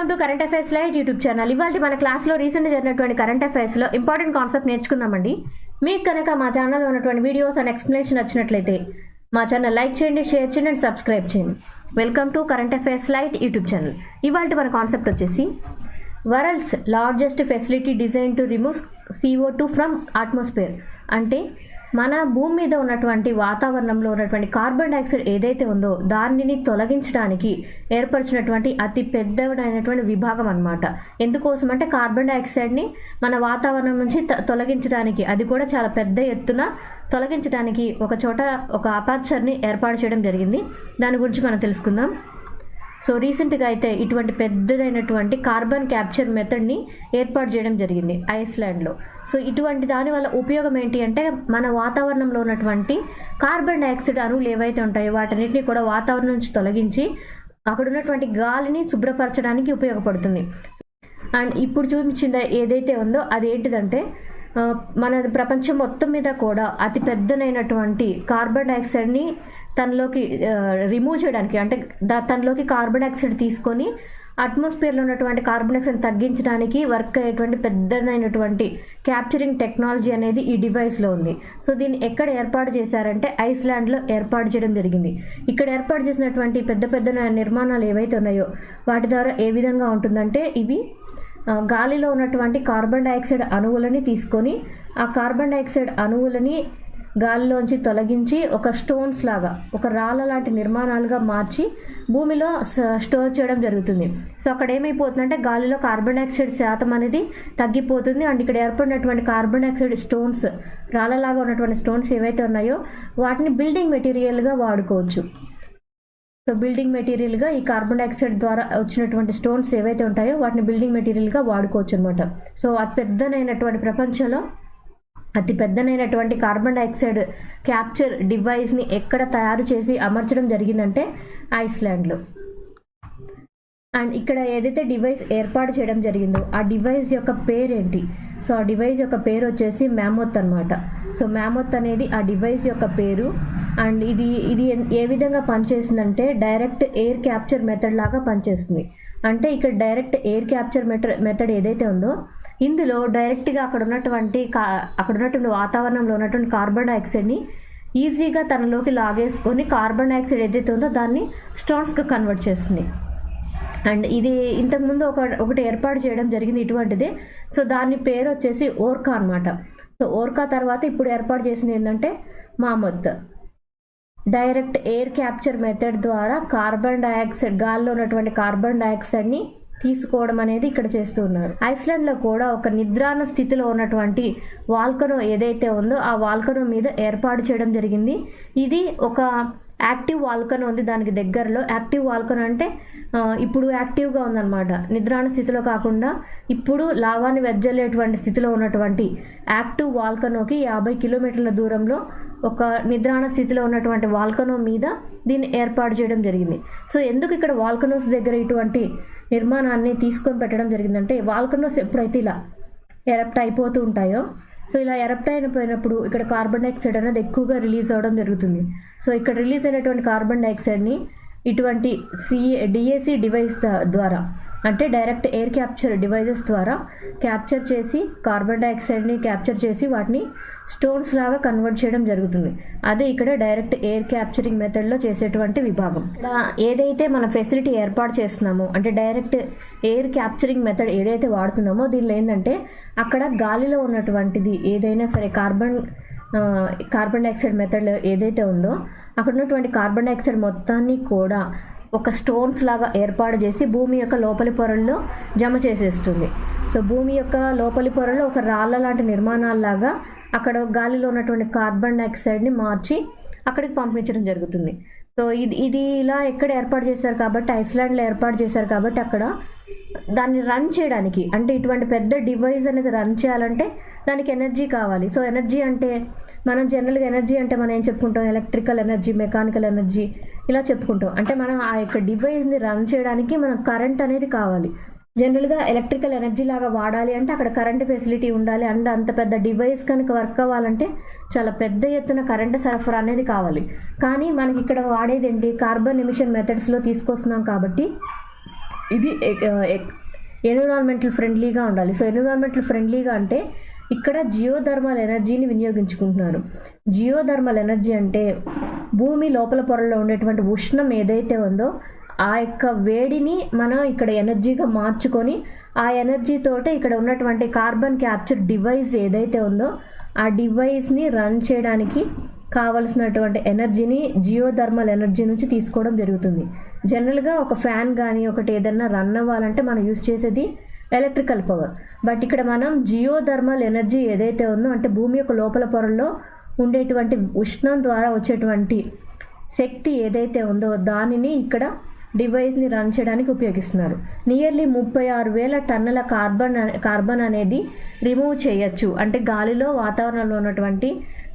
Welcome to current affairs light YouTube channel. ఇవాళ మన క్లాస్లో రీసెంట్గా జరిగినటువంటి కరెంట్ అఫైర్స్లో ఇంపార్టెంట్ కాన్సెప్ట్ నేర్చుకుందామండి. మీకు కనుక మా ఛానల్లో ఉన్నటువంటి వీడియోస్ అండ్ ఎక్స్ప్లెనేషన్ వచ్చినట్లయితే మా ఛానల్ లైక్ చేయండి, షేర్ చేయండి అండ్ సబ్స్క్రైబ్ చేయండి. Welcome to current affairs light YouTube channel. ఇవాళ మన కాన్సెప్ట్ వచ్చేసి world's largest facility design to remove CO2 from atmosphere. అంటే మన భూమి మీద ఉన్నటువంటి వాతావరణంలో ఉన్నటువంటి కార్బన్ డైఆక్సైడ్ ఏదైతే ఉందో దానిని తొలగించడానికి ఏర్పరిచినటువంటి అతి పెద్దదైనటువంటి విభాగం అన్నమాట. ఎందుకోసం అంటే కార్బన్ డైఆక్సైడ్ని మన వాతావరణం నుంచి తొలగించడానికి, అది కూడా చాలా పెద్ద ఎత్తున తొలగించడానికి ఒక చోట ఒక అపర్చర్ని ఏర్పాటు చేయడం జరిగింది. దాని గురించి మనం తెలుసుకుందాం. సో రీసెంట్గా అయితే ఇటువంటి పెద్దదైనటువంటి కార్బన్ క్యాప్చర్ మెథడ్ని ఏర్పాటు చేయడం జరిగింది ఐస్లాండ్లో. సో ఇటువంటి దానివల్ల ఉపయోగం ఏంటి అంటే మన వాతావరణంలో ఉన్నటువంటి కార్బన్ డైఆక్సైడ్ అణువులు ఏవైతే ఉంటాయో వాటన్నిటిని కూడా వాతావరణం నుంచి తొలగించి అక్కడ ఉన్నటువంటి గాలిని శుభ్రపరచడానికి ఉపయోగపడుతుంది. అండ్ ఇప్పుడు చూపించింది ఏదైతే ఉందో అది ఏంటిదంటే మన ప్రపంచం మొత్తం మీద కూడా అతి పెద్దనైనటువంటి కార్బన్ డైఆక్సైడ్ని తనలోకి రిమూవ్ చేయడానికి, అంటే తనలోకి కార్బన్ డైఆక్సైడ్ తీసుకొని అట్మాస్ఫియర్లో ఉన్నటువంటి కార్బన్ డైఆక్సైడ్ తగ్గించడానికి వర్క్ అయ్యేటువంటి పెద్దనైనటువంటి క్యాప్చరింగ్ టెక్నాలజీ అనేది ఈ డివైస్లో ఉంది. సో దీన్ని ఎక్కడ ఏర్పాటు చేశారంటే ఐస్లాండ్లో ఏర్పాటు చేయడం జరిగింది. ఇక్కడ ఏర్పాటు చేసినటువంటి పెద్ద పెద్ద నిర్మాణాలు ఏవైతే ఉన్నాయో వాటి ద్వారా ఏ విధంగా ఉంటుందంటే ఇవి గాలిలో ఉన్నటువంటి కార్బన్ డైఆక్సైడ్ అణువులని తీసుకొని ఆ కార్బన్ డైఆక్సైడ్ అణువులని గాలిలోంచి తొలగించి ఒక స్టోన్స్ లాగా, ఒక రాళ్ళ లాంటి నిర్మాణాలుగా మార్చి భూమిలో స్టోర్ చేయడం జరుగుతుంది. సో అక్కడ ఏమైపోతుందంటే గాలిలో కార్బన్ డైఆక్సైడ్ శాతం అనేది తగ్గిపోతుంది. అండ్ ఇక్కడ ఏర్పడినటువంటి కార్బన్ డైఆక్సైడ్ స్టోన్స్, రాళ్ళలాగా ఉన్నటువంటి స్టోన్స్ ఏవైతే ఉన్నాయో వాటిని బిల్డింగ్ మెటీరియల్గా వాడుకోవచ్చు. సో బిల్డింగ్ మెటీరియల్గా ఈ కార్బన్ డైఆక్సైడ్ ద్వారా వచ్చినటువంటి స్టోన్స్ ఏవైతే ఉంటాయో వాటిని బిల్డింగ్ మెటీరియల్గా వాడుకోవచ్చు అనమాట. సో అతి పెద్దనైనటువంటి ప్రపంచంలో అతి పెద్దనైనటువంటి కార్బన్ డైఆక్సైడ్ క్యాప్చర్ డివైస్ని ఎక్కడ తయారు చేసి అమర్చడం జరిగిందంటే ఐస్లాండ్లో. అండ్ ఇక్కడ ఏదైతే డివైస్ ఏర్పాటు చేయడం జరిగిందో ఆ డివైస్ యొక్క పేరేంటి? సో ఆ డివైస్ యొక్క పేరు వచ్చేసి మ్యామోత్ అనమాట. సో మ్యామోత్ అనేది ఆ డివైస్ యొక్క పేరు. అండ్ ఇది ఏ విధంగా పనిచేస్తుందంటే డైరెక్ట్ ఎయిర్ క్యాప్చర్ మెథడ్ లాగా పనిచేస్తుంది. అంటే ఇక్కడ డైరెక్ట్ ఎయిర్ క్యాప్చర్ మెథడ్ ఏదైతే ఉందో ఇందులో డైరెక్ట్గా అక్కడ ఉన్నటువంటి వాతావరణంలో ఉన్నటువంటి కార్బన్ డైఆక్సైడ్ని ఈజీగా తనలోకి లాగేసుకొని కార్బన్ డైఆక్సైడ్ ఏదైతే ఉందో దాన్ని స్టోన్స్గా కన్వర్ట్ చేస్తుంది. అండ్ ఇది ఇంతకుముందు ఒకటి ఏర్పాటు చేయడం జరిగింది ఇటువంటిదే. సో దాని పేరు వచ్చేసి ఓర్కా అనమాట. సో ఓర్కా తర్వాత ఇప్పుడు ఏర్పాటు చేసింది ఏంటంటే మామోత్. డైరెక్ట్ ఎయిర్ క్యాప్చర్ మెథడ్ ద్వారా కార్బన్ డైఆక్సైడ్, గాల్లో ఉన్నటువంటి కార్బన్ డైఆక్సైడ్ని తీసుకోవడం అనేది ఇక్కడ చేస్తూ ఉన్నారు. ఐస్లాండ్లో కూడా ఒక నిద్రాణ స్థితిలో ఉన్నటువంటి వాల్కనో ఏదైతే ఉందో ఆ వాల్కనో మీద ఏర్పాటు చేయడం జరిగింది. ఇది ఒక యాక్టివ్ వాల్కనో ఉంది దానికి దగ్గరలో. యాక్టివ్ వాల్కనో అంటే ఇప్పుడు యాక్టివ్గా ఉందన్నమాట. నిద్రాణ స్థితిలో కాకుండా ఇప్పుడు లావాన్ని వెదజల్లేటువంటి స్థితిలో ఉన్నటువంటి యాక్టివ్ వాల్కనోకి 50 కిలోమీటర్ల దూరంలో ఒక నిద్రాణ స్థితిలో ఉన్నటువంటి వాల్కనో మీద దీన్ని ఏర్పాటు చేయడం జరిగింది. సో ఎందుకు ఇక్కడ వాల్కనోస్ దగ్గర ఇటువంటి నిర్మాణాన్ని తీసుకొని పెట్టడం జరిగిందంటే వాల్కనోస్ ఎప్పుడైతే ఇలా ఎరప్ట్ అయిపోతూ ఉంటాయో, సో ఇలా ఎరప్ట్ అయిపోయినప్పుడు ఇక్కడ కార్బన్ డైఆక్సైడ్ అనేది ఎక్కువగా రిలీజ్ అవ్వడం జరుగుతుంది. సో ఇక్కడ రిలీజ్ అయినటువంటి కార్బన్ డైఆక్సైడ్ని ఇటువంటి DAC డివైస్ ద్వారా, అంటే డైరెక్ట్ ఎయిర్ క్యాప్చర్ డివైజెస్ ద్వారా క్యాప్చర్ చేసి కార్బన్ డైఆక్సైడ్ని క్యాప్చర్ చేసి వాటిని స్టోన్స్ లాగా కన్వర్ట్ చేయడం జరుగుతుంది. అదే ఇక్కడ డైరెక్ట్ ఎయిర్ క్యాప్చరింగ్ మెథడ్లో చేసేటువంటి విభాగం. ఇక్కడ ఏదైతే మన ఫెసిలిటీ ఏర్పాటు చేస్తున్నామో, అంటే డైరెక్ట్ ఎయిర్ క్యాప్చరింగ్ మెథడ్ ఏదైతే వాడుతున్నామో దీనిలో ఏంటంటే అక్కడ గాలిలో ఉన్నటువంటిది ఏదైనా సరే కార్బన్ డైఆక్సైడ్ మెథడ్ ఏదైతే ఉందో అక్కడ ఉన్నటువంటి కార్బన్ డైఆక్సైడ్ మొత్తాన్ని కూడా ఒక స్టోన్స్ లాగా ఏర్పాటు చేసి భూమి యొక్క లోపలి పొరల్లో జమ చేసేస్తుంది. సో భూమి యొక్క లోపలి పొరల్లో ఒక రాళ్ళ లాంటి నిర్మాణాలలాగా అక్కడ గాలిలో ఉన్నటువంటి కార్బన్ డైఆక్సైడ్ని మార్చి అక్కడికి పంపించడం జరుగుతుంది. సో ఇది ఇలా ఎక్కడ ఏర్పాటు చేశారు కాబట్టి ఐస్లాండ్లో ఏర్పాటు చేశారు కాబట్టి అక్కడ దాన్ని రన్ చేయడానికి, అంటే ఇటువంటి పెద్ద డివైస్ అనేది రన్ చేయాలంటే దానికి ఎనర్జీ కావాలి. సో ఎనర్జీ అంటే మనం జనరల్గా ఎనర్జీ అంటే మనం ఏం చెప్పుకుంటాం, ఎలక్ట్రికల్ ఎనర్జీ, మెకానికల్ ఎనర్జీ ఇలా చెప్పుకుంటాం. అంటే మనం ఆ యొక్క డివైస్ని రన్ చేయడానికి మనకు కరెంట్ అనేది కావాలి. జనరల్గా ఎలక్ట్రికల్ ఎనర్జీ లాగా వాడాలి అంటే అక్కడ కరెంట్ ఫెసిలిటీ ఉండాలి. అండ్ అంత పెద్ద డివైస్ కనుక వర్క్ అవ్వాలంటే చాలా పెద్ద ఎత్తున కరెంట్ సరఫరా అనేది కావాలి. కానీ మనకి ఇక్కడ వాడేది ఏంటి, కార్బన్ ఎమిషన్ మెథడ్స్లో తీసుకొస్తున్నాం కాబట్టి ఇది ఎన్విరాన్మెంటల్ ఫ్రెండ్లీగా ఉండాలి. సో ఎన్విరాన్మెంటల్ ఫ్రెండ్లీగా అంటే ఇక్కడ జియోథర్మల్ ఎనర్జీని వినియోగించుకుంటున్నారు. జియోథర్మల్ ఎనర్జీ అంటే భూమి లోపల పొరల్లో ఉండేటువంటి ఉష్ణం ఏదైతే ఉందో ఆ యొక్క వేడిని మనం ఇక్కడ ఎనర్జీగా మార్చుకొని ఆ ఎనర్జీతోటే ఇక్కడ ఉన్నటువంటి కార్బన్ క్యాప్చర్ డివైస్ ఏదైతే ఉందో ఆ డివైస్ని రన్ చేయడానికి కావలసినటువంటి ఎనర్జీని జియోథర్మల్ ఎనర్జీ నుంచి తీసుకోవడం జరుగుతుంది. జనరల్గా ఒక ఫ్యాన్ కానీ ఒకటి ఏదైనా రన్ అవ్వాలంటే మనం యూజ్ చేసేది ఎలక్ట్రికల్ పవర్. బట్ ఇక్కడ మనం జియోథర్మల్ ఎనర్జీ ఏదైతే ఉందో అంటే భూమి యొక్క లోపల పొరల్లో ఉండేటువంటి ఉష్ణం ద్వారా వచ్చేటువంటి శక్తి ఏదైతే ఉందో దానిని ఇక్కడ డివైస్ని రన్ చేయడానికి ఉపయోగిస్తున్నారు. నియర్లీ 36,000 టన్నుల కార్బన్ అనేది రిమూవ్ చేయొచ్చు. అంటే గాలిలో వాతావరణంలో ఉన్నటువంటి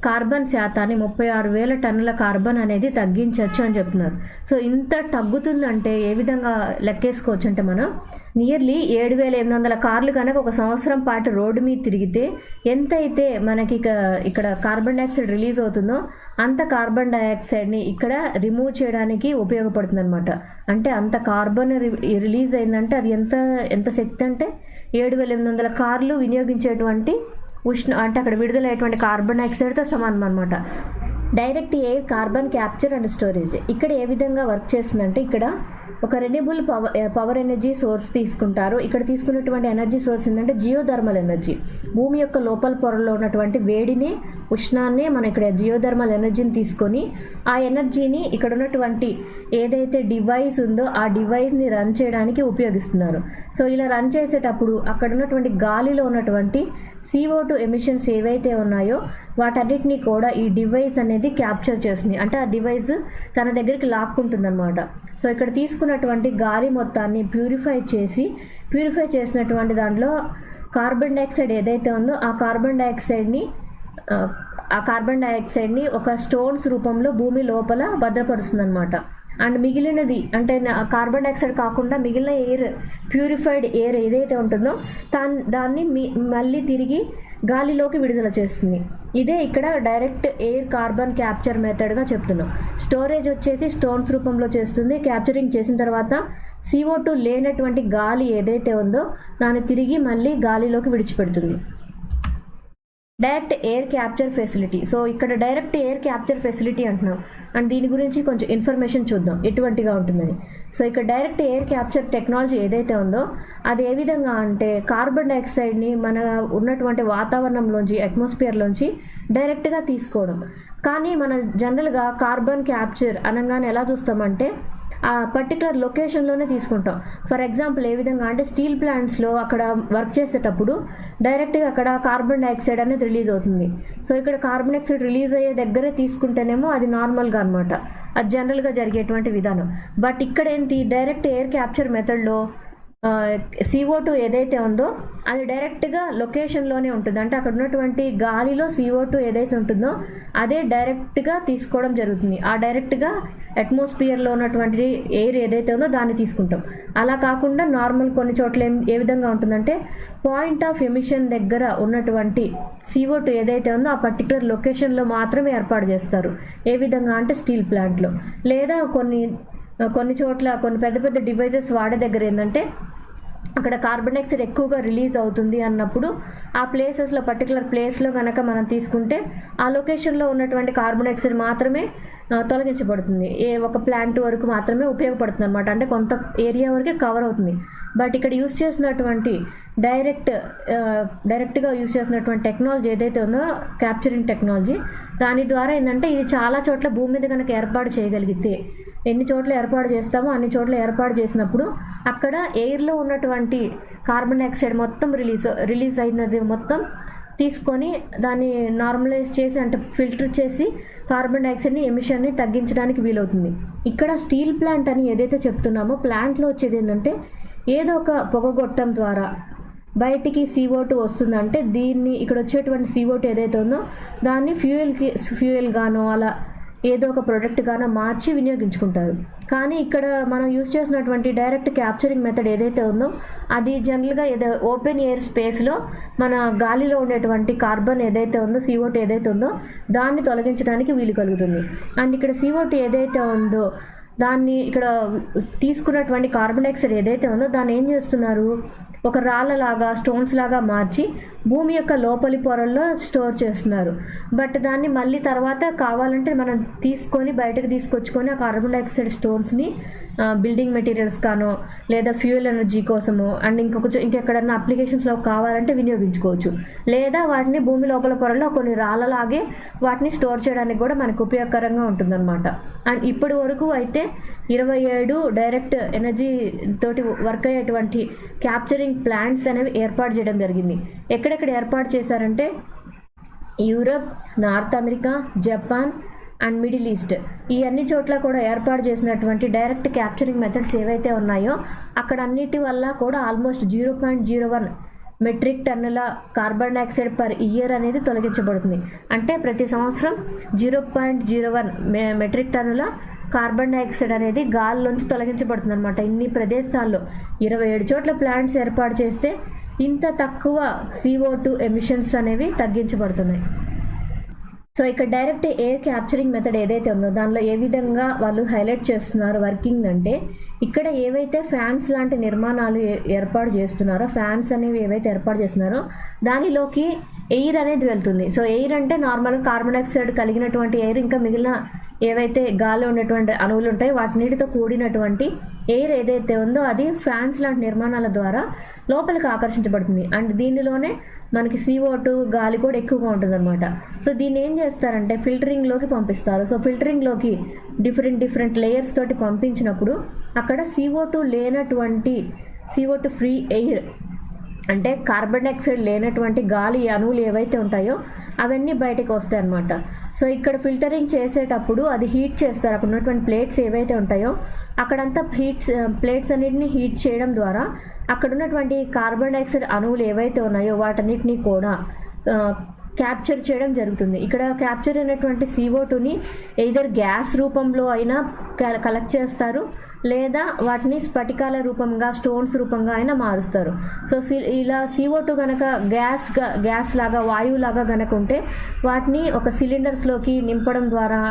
కార్బన్ శాతాన్ని 36,000 టన్నుల కార్బన్ అనేది తగ్గించవచ్చు అని చెప్తున్నారు. సో ఇంత తగ్గుతుందంటే ఏ విధంగా లెక్కేసుకోవచ్చు అంటే మనం నియర్లీ 7,800 కార్లు కనుక ఒక సంవత్సరం పాటు రోడ్డు మీద తిరిగితే ఎంతైతే మనకి ఇక్కడ కార్బన్ డైఆక్సైడ్ రిలీజ్ అవుతుందో అంత కార్బన్ డైఆక్సైడ్ని ఇక్కడ రిమూవ్ చేయడానికి ఉపయోగపడుతుంది అనమాట. అంటే అంత కార్బన్ రిలీజ్ అయిందంటే అది ఎంత శక్తి అంటే 7,800 కార్లు వినియోగించేటువంటి అంటే అక్కడ విడుదలయ్యేటువంటి కార్బన్ డైఆక్సైడ్తో సమానం అనమాట. Direct air carbon capture and storage ఇక్కడ ఏ విధంగా వర్క్ చేస్తుందంటే ఇక్కడ ఒక రెన్యూబుల్ పవర్ ఎనర్జీ సోర్స్ తీసుకుంటారు. ఇక్కడ తీసుకున్నటువంటి ఎనర్జీ సోర్స్ ఏంటంటే జియోథర్మల్ ఎనర్జీ. భూమి యొక్క లోపల పొరలో ఉన్నటువంటి వేడిని ఉష్ణాన్ని మనం ఇక్కడ జియోథర్మల్ ఎనర్జీని తీసుకొని ఆ ఎనర్జీని ఇక్కడ ఉన్నటువంటి ఏదైతే డివైస్ ఉందో ఆ డివైస్ని రన్ చేయడానికి ఉపయోగిస్తున్నారు. సో ఇలా రన్ చేసేటప్పుడు అక్కడ ఉన్నటువంటి గాలిలో ఉన్నటువంటి CO2 ఎమిషన్స్ ఏవైతే ఉన్నాయో వాటన్నిటినీ కూడా ఈ డివైస్ అనేది క్యాప్చర్ చేస్తుంది. అంటే ఆ డివైస్ తన దగ్గరికి లాక్కుంటుంది అనమాట. సో ఇక్కడ తీసుకున్నటువంటి గాలి మొత్తాన్ని ప్యూరిఫై చేసినటువంటి దాంట్లో కార్బన్ డైఆక్సైడ్ ఏదైతే ఉందో ఆ కార్బన్ డైఆక్సైడ్ని ఒక స్టోన్స్ రూపంలో భూమి లోపల భద్రపరుస్తుంది అనమాట. అండ్ మిగిలినది అంటే కార్బన్ డైఆక్సైడ్ కాకుండా మిగిలిన ఎయిర్ ప్యూరిఫైడ్ ఎయిర్ ఏదైతే ఉంటుందో దాన్ని మళ్ళీ తిరిగి గాలిలోకి విడుదల చేస్తుంది. ఇదే ఇక్కడ డైరెక్ట్ ఎయిర్ కార్బన్ క్యాప్చర్ మెథడ్గా చెప్తున్నాం. స్టోరేజ్ వచ్చేసి స్టోన్స్ రూపంలో చేస్తుంది. క్యాప్చరింగ్ చేసిన తర్వాత CO2 లేనటువంటి గాలి ఏదైతే ఉందో దాన్ని తిరిగి మళ్ళీ గాలిలోకి విడిచిపెడుతుంది. Direct air capture facility. So ఇక్కడ డైరెక్ట్ ఎయిర్ క్యాప్చర్ ఫెసిలిటీ అంటున్నాం. అండ్ దీని గురించి కొంచెం ఇన్ఫర్మేషన్ చూద్దాం ఎటువంటిగా ఉంటుందని. సో ఇక్కడ డైరెక్ట్ ఎయిర్ క్యాప్చర్ టెక్నాలజీ ఏదైతే ఉందో అది ఏ విధంగా అంటే కార్బన్ డైఆక్సైడ్ని మన ఉన్నటువంటి వాతావరణంలోంచి అట్మాస్ఫియర్లోంచి డైరెక్ట్గా తీసుకోవడం. కానీ మన జనరల్గా కార్బన్ క్యాప్చర్ అనగానే ఎలా చూస్తామంటే ఆ పర్టికులర్ లొకేషన్లోనే తీసుకుంటాం. ఫర్ ఎగ్జాంపుల్ ఏ విధంగా అంటే స్టీల్ ప్లాంట్స్లో అక్కడ వర్క్ చేసేటప్పుడు డైరెక్ట్గా అక్కడ కార్బన్ డైఆక్సైడ్ అనేది రిలీజ్ అవుతుంది. సో ఇక్కడ కార్బన్ డైఆక్సైడ్ రిలీజ్ అయ్యే దగ్గరే తీసుకుంటేనేమో అది నార్మల్గా అనమాట, అది జనరల్గా జరిగేటువంటి విధానం. బట్ ఇక్కడ ఏంటి డైరెక్ట్ ఎయిర్ క్యాప్చర్ మెథడ్లో CO2 ఏదైతే ఉందో అది డైరెక్ట్గా లొకేషన్లోనే ఉంటుంది. అంటే అక్కడ ఉన్నటువంటి గాలిలో CO2 ఏదైతే ఉంటుందో అదే డైరెక్ట్గా తీసుకోవడం జరుగుతుంది. ఆ డైరెక్ట్గా అట్మాస్ఫియర్లో ఉన్నటువంటి ఎయిర్ ఏదైతే ఉందో దాన్ని తీసుకుంటాం. అలా కాకుండా నార్మల్ కొన్ని చోట్ల ఏ విధంగా ఉంటుందంటే పాయింట్ ఆఫ్ ఎమిషన్ దగ్గర ఉన్నటువంటి CO2 ఏదైతే ఉందో ఆ పర్టికులర్ లొకేషన్లో మాత్రమే ఏర్పాటు చేస్తారు. ఏ విధంగా అంటే స్టీల్ ప్లాంట్లో లేదా కొన్ని చోట్ల కొన్ని పెద్ద పెద్ద డివైజెస్ వాడే దగ్గర ఏంటంటే అక్కడ కార్బన్ డైఆక్సైడ్ ఎక్కువగా రిలీజ్ అవుతుంది అన్నప్పుడు ఆ ప్లేసెస్లో పర్టికులర్ ప్లేస్లో కనుక మనం తీసుకుంటే ఆ లొకేషన్లో ఉన్నటువంటి కార్బన్ డైఆక్సైడ్ మాత్రమే తొలగించబడుతుంది. ఒక ప్లాంట్ వరకు మాత్రమే ఉపయోగపడుతుంది అనమాట. అంటే కొంత ఏరియా వరకే కవర్ అవుతుంది. బట్ ఇక్కడ యూస్ చేసినటువంటి డైరెక్ట్గా యూస్ చేసినటువంటి టెక్నాలజీ ఏదైతే ఉందో క్యాప్చరింగ్ టెక్నాలజీ, దాని ద్వారా ఏంటంటే ఇది చాలా చోట్ల భూమి మీద కనుక ఏర్పాటు చేయగలిగితే ఎన్ని చోట్ల ఏర్పాటు చేస్తామో అన్ని చోట్ల ఏర్పాటు చేసినప్పుడు అక్కడ ఎయిర్లో ఉన్నటువంటి కార్బన్ డైఆక్సైడ్ మొత్తం రిలీజ్ అయినది మొత్తం తీసుకొని దాన్ని నార్మలైజ్ చేసి అంటే ఫిల్టర్ చేసి కార్బన్ డైఆక్సైడ్ని ఎమిషన్ని తగ్గించడానికి వీలవుతుంది. ఇక్కడ స్టీల్ ప్లాంట్ అని ఏదైతే చెప్తున్నామో ప్లాంట్లో వచ్చేది ఏంటంటే ఏదో ఒక పొగగొట్టం ద్వారా బయటికి CO2 వస్తుందంటే దీన్ని ఇక్కడ వచ్చేటువంటి CO2 ఏదైతే ఉందో దాన్ని ఫ్యూయల్ గానో అలా ఏదో ఒక ప్రోడక్ట్ గానో మార్చి వినియోగించుకుంటారు. కానీ ఇక్కడ మనం యూజ్ చేసినటువంటి డైరెక్ట్ క్యాప్చరింగ్ మెథడ్ ఏదైతే ఉందో అది జనరల్గా ఓపెన్ ఎయిర్ స్పేస్లో మన గాలిలో ఉండేటువంటి కార్బన్ ఏదైతే ఉందో CO2 ఏదైతే ఉందో దాన్ని తొలగించడానికి వీలు కలుగుతుంది. అండ్ ఇక్కడ CO2 ఏదైతే ఉందో దాన్ని ఇక్కడ తీసుకున్నటువంటి కార్బన్ డైఆక్సైడ్ ఏదైతే ఉందో దాన్ని ఏం చేస్తున్నారు, ఒక రాళ్ళలాగా స్టోన్స్ లాగా మార్చి భూమి యొక్క లోపలి పొరల్లో స్టోర్ చేస్తున్నారు. బట్ దాన్ని మళ్ళీ తర్వాత కావాలంటే మనం తీసుకొని బయటకు తీసుకొచ్చుకొని ఆ కార్బన్ డైఆక్సైడ్ స్టోన్స్ని బిల్డింగ్ మెటీరియల్స్ కానో లేదా ఫ్యూయల్ ఎనర్జీ కోసమో అండ్ ఇంకెక్కడన్నా అప్లికేషన్స్లో కావాలంటే వినియోగించుకోవచ్చు. లేదా వాటిని భూమి లోపల పొరల్లో కొన్ని రాళ్ళలాగే వాటిని స్టోర్ చేయడానికి కూడా మనకు ఉపయోగకరంగా ఉంటుందన్నమాట. అండ్ ఇప్పటి వరకు అయితే 27 డైరెక్ట్ ఎనర్జీ తోటి వర్క్ అయ్యేటువంటి క్యాప్చరింగ్ ప్లాంట్స్ అనేవి ఏర్పాటు చేయడం జరిగింది. ఎక్కడెక్కడ ఏర్పాటు చేశారంటే Europe, north America, Japan and middle east, ఈ అన్ని చోట్ల కూడా ఏర్పాటు చేసినటువంటి డైరెక్ట్ క్యాప్చరింగ్ మెథడ్స్ ఏవైతే ఉన్నాయో అక్కడ అన్నిటి వల్ల కూడా ఆల్మోస్ట్ 0.01 మెట్రిక్ టన్నుల కార్బన్ డైఆక్సైడ్ పర్ ఇయర్ అనేది తొలగించబడుతుంది. అంటే ప్రతి సంవత్సరం 0.01 మెట్రిక్ టన్నుల కార్బన్ డైఆక్సైడ్ అనేది గాల్లోంచి తొలగించబడుతుంది అనమాట. ఇన్ని ప్రదేశాల్లో 27 చోట్ల ప్లాంట్స్ ఏర్పాటు చేస్తే ఇంత తక్కువ CO2 ఎమిషన్స్ అనేవి తగ్గించబడుతున్నాయి. సో ఇక్కడ డైరెక్ట్ ఎయిర్ క్యాప్చరింగ్ మెథడ్ ఏదైతే ఉందో దానిలో ఏ విధంగా వాళ్ళు హైలైట్ చేస్తున్నారు వర్కింగ్ అంటే, ఇక్కడ ఏవైతే ఫ్యాన్స్ లాంటి నిర్మాణాలు ఏర్పాటు చేస్తున్నారో, ఫ్యాన్స్ అనేవి ఏవైతే ఏర్పాటు చేస్తున్నారో దానిలోకి ఎయిర్ అనేది వెళ్తుంది. సో ఎయిర్ అంటే నార్మల్గా కార్బన్ డైఆక్సైడ్ కలిగినటువంటి ఎయిర్, ఇంకా మిగిలిన ఏవైతే గాల్లో ఉన్నటువంటి అణువులు ఉంటాయో వాటినిటితో కూడినటువంటి ఎయిర్ ఏదైతే ఉందో అది ఫ్యాన్స్ లాంటి నిర్మాణాల ద్వారా లోపలికి ఆకర్షించబడుతుంది. అండ్ దీనిలోనే మనకి CO2 గాలి కూడా ఎక్కువగా ఉంటుందన్నమాట. సో దీన్ని ఏం చేస్తారంటే ఫిల్టరింగ్లోకి పంపిస్తారు. సో ఫిల్టరింగ్లోకి డిఫరెంట్ లేయర్స్ తోటి పంపించినప్పుడు అక్కడ CO2 లేనటువంటి CO2 ఫ్రీ ఎయిర్, అంటే కార్బన్ డైఆక్సైడ్ లేనటువంటి గాలి అణువులు ఏవైతే ఉంటాయో అవన్నీ బయటకు వస్తాయి అన్నమాట. సో ఇక్కడ ఫిల్టరింగ్ చేసేటప్పుడు అది హీట్ చేస్తారు. అక్కడ ఉన్నటువంటి ప్లేట్స్ ఏవైతే ఉంటాయో అక్కడంతా ప్లేట్స్ అన్నిటిని హీట్ చేయడం ద్వారా అక్కడ ఉన్నటువంటి కార్బన్ డైఆక్సైడ్ అణువులు ఏవైతే ఉన్నాయో వాటన్నిటిని కూడా క్యాప్చర్ చేయడం జరుగుతుంది. ఇక్కడ క్యాప్చర్ అయినటువంటి CO2ని ఎయిదర్ గ్యాస్ రూపంలో అయినా కలెక్ట్ చేస్తారు, లేదా వాటిని స్ఫటికాల రూపంగా స్టోన్స్ రూపంగా అయినా మారుస్తారు. సో ఇలా CO2 కనుక గ్యాస్ లాగా వాయువులాగా కనుక ఉంటే వాటిని ఒక సిలిండర్స్లోకి నింపడం ద్వారా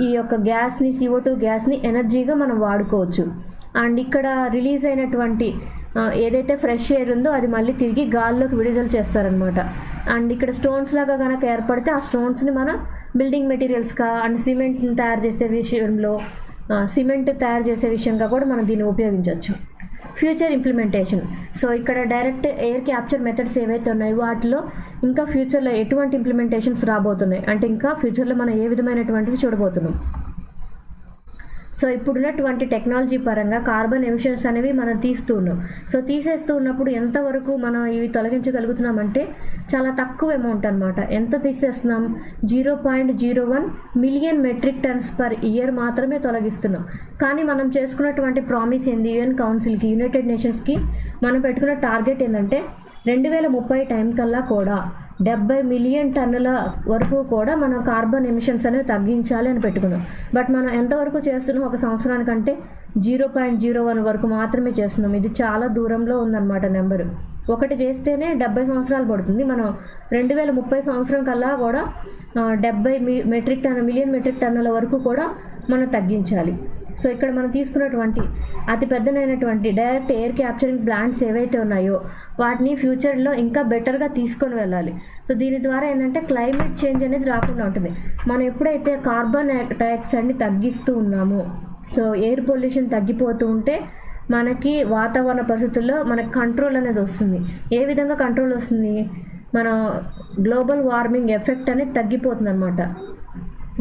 ఈ యొక్క గ్యాస్ని CO2 గ్యాస్ని ఎనర్జీగా మనం వాడుకోవచ్చు. అండ్ ఇక్కడ రిలీజ్ అయినటువంటి ఏదైతే ఫ్రెష్ ఎయిర్ ఉందో అది మళ్ళీ తిరిగి గాల్లోకి విడుదల చేస్తారనమాట. అండ్ ఇక్కడ స్టోన్స్ లాగా కనుక ఏర్పడితే ఆ స్టోన్స్ని మనం బిల్డింగ్ మెటీరియల్స్గా అండ్ సిమెంట్ని తయారు చేసే విషయంలో సిమెంట్ తయారు చేసే విషయంగా కూడా మనం దీన్ని ఉపయోగించవచ్చు. Future implementation. సో ఇక్కడ డైరెక్ట్ ఎయిర్ క్యాప్చర్ మెథడ్స్ ఏవైతే ఉన్నాయో వాటిలో ఇంకా ఫ్యూచర్లో ఎటువంటి ఇంప్లిమెంటేషన్స్ రాబోతున్నాయి అంటే ఇంకా ఫ్యూచర్లో మనం ఏ విధమైనటువంటివి చూడబోతున్నాం. సో ఇప్పుడున్నటువంటి టెక్నాలజీ పరంగా కార్బన్ ఎమిషన్స్ అనేవి మనం తీస్తూ ఉన్నాం. సో తీసేస్తూ ఉన్నప్పుడు ఎంతవరకు మనం ఇవి తొలగించగలుగుతున్నామంటే చాలా తక్కువ అమౌంట్ అనమాట. ఎంత తీసేస్తున్నాం, 0.01 million metric tons per year మాత్రమే తొలగిస్తున్నాం. కానీ మనం చేసుకున్నటువంటి ప్రామిస్ ఏంది, UN కౌన్సిల్కి, యునైటెడ్ నేషన్స్కి మనం పెట్టుకున్న టార్గెట్ ఏంటంటే 2030 టైం కల్లా కూడా 70 మిలియన్ టన్నుల వరకు కూడా మనం కార్బన్ ఎమిషన్స్ అనేవి తగ్గించాలి అని పెట్టుకున్నాం. బట్ మనం ఎంతవరకు చేస్తున్నాం, ఒక సంవత్సరానికంటే 0.01 వరకు మాత్రమే చేస్తున్నాం. ఇది చాలా దూరంలో ఉందన్నమాట నెంబరు. ఒకటి చేస్తేనే 70 సంవత్సరాలు పడుతుంది. మనం 2030 సంవత్సరం కల్లా కూడా 70 మిలియన్ మెట్రిక్ టన్నుల వరకు కూడా మనం తగ్గించాలి. సో ఇక్కడ మనం తీసుకున్నటువంటి అతి పెద్దనైనటువంటి డైరెక్ట్ ఎయిర్ క్యాప్చరింగ్ ప్లాంట్స్ ఏవైతే ఉన్నాయో వాటిని ఫ్యూచర్లో ఇంకా బెటర్గా తీసుకొని వెళ్ళాలి. సో దీని ద్వారా ఏంటంటే క్లైమేట్ చేంజ్ అనేది రాకుండా ఉంటుంది. మనం ఎప్పుడైతే కార్బన్ డైఆక్సైడ్ని తగ్గిస్తూ ఉన్నామో, సో ఎయిర్ పొల్యూషన్ తగ్గిపోతూ ఉంటే మనకి వాతావరణ పరిస్థితుల్లో మనకి కంట్రోల్ అనేది వస్తుంది. ఏ విధంగా కంట్రోల్ వస్తుంది, మన గ్లోబల్ వార్మింగ్ ఎఫెక్ట్ అనేది తగ్గిపోతుంది అనమాట.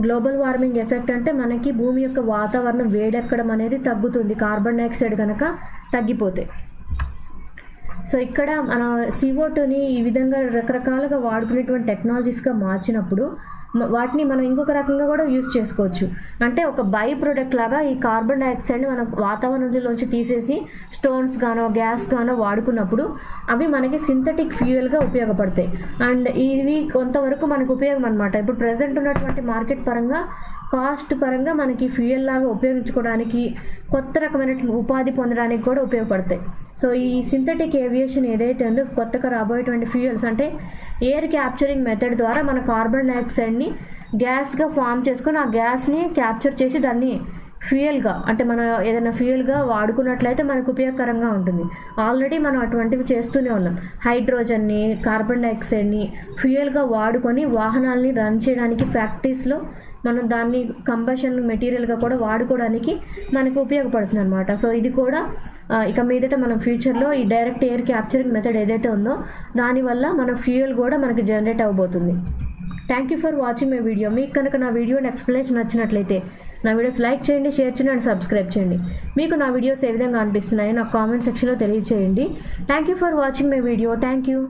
గ్లోబల్ వార్మింగ్ ఎఫెక్ట్ అంటే మనకి భూమి యొక్క వాతావరణం వేడెక్కడం అనేది తగ్గుతుంది కార్బన్ డైఆక్సైడ్ కనుక తగ్గిపోతే. సో ఇక్కడ మన CO2ని ఈ విధంగా రకరకాలుగా వాడుకునేటువంటి టెక్నాలజీస్గా మార్చినప్పుడు వాటిని మనం ఇంకొక రకంగా కూడా యూజ్ చేసుకోవచ్చు. అంటే ఒక బై ప్రొడక్ట్ లాగా ఈ కార్బన్ డైఆక్సైడ్ని మనం వాతావరణంలోంచి తీసేసి స్టోన్స్ గానో గ్యాస్ గానో వాడుకున్నప్పుడు అవి మనకి సింథటిక్ ఫ్యూయల్గా ఉపయోగపడతాయి. అండ్ ఇవి కొంతవరకు మనకు ఉపయోగం అనమాట. ఇప్పుడు ప్రజెంట్ ఉన్నటువంటి మార్కెట్ పరంగా కాస్ట్ పరంగా మనకి ఫ్యూయల్ లాగా ఉపయోగించుకోవడానికి, కొత్త రకమైన ఉపాధి పొందడానికి కూడా ఉపయోగపడతాయి. సో ఈ సింథటిక్ ఏవియేషన్ ఏదైతే ఉందో కొత్తగా రాబోయేటువంటి ఫ్యూయల్స్ అంటే ఎయిర్ క్యాప్చరింగ్ మెథడ్ ద్వారా మన కార్బన్ డైఆక్సైడ్ని గ్యాస్గా ఫామ్ చేసుకొని ఆ గ్యాస్ని క్యాప్చర్ చేసి దాన్ని ఫ్యూయల్గా అంటే మనం ఏదైనా ఫ్యూయల్గా వాడుకున్నట్లయితే మనకు ఉపయోగకరంగా ఉంటుంది. ఆల్రెడీ మనం అటువంటివి చేస్తూనే ఉన్నాం. హైడ్రోజన్ని, కార్బన్ డైఆక్సైడ్ని ఫ్యూయల్గా వాడుకొని వాహనాలని రన్ చేయడానికి ఫ్యాక్టరీస్లో మనం దాన్ని కంబషన్ మెటీరియల్గా కూడా వాడుకోవడానికి మనకు ఉపయోగపడుతుంది అనమాట. సో ఇది కూడా ఇక మీదట మనం ఫ్యూచర్లో ఈ డైరెక్ట్ ఎయిర్ క్యాప్చరింగ్ మెథడ్ ఏదైతే ఉందో దానివల్ల మన ఫ్యూయల్ కూడా మనకి జనరేట్ అవ్వబోతుంది. Thank you for watching my video. మీకు కనుక నా వీడియో ఎక్స్ప్లెనేషన్ నచ్చినట్లయితే నా వీడియోస్ లైక్ చేయండి, షేర్ చేయండి అండ్ సబ్స్క్రైబ్ చేయండి. మీకు నా వీడియోస్ ఏ విధంగా అనిపిస్తున్నాయో నాకు కామెంట్ సెక్షన్లో తెలియజేయండి. Thank you for watching my video. Thank you.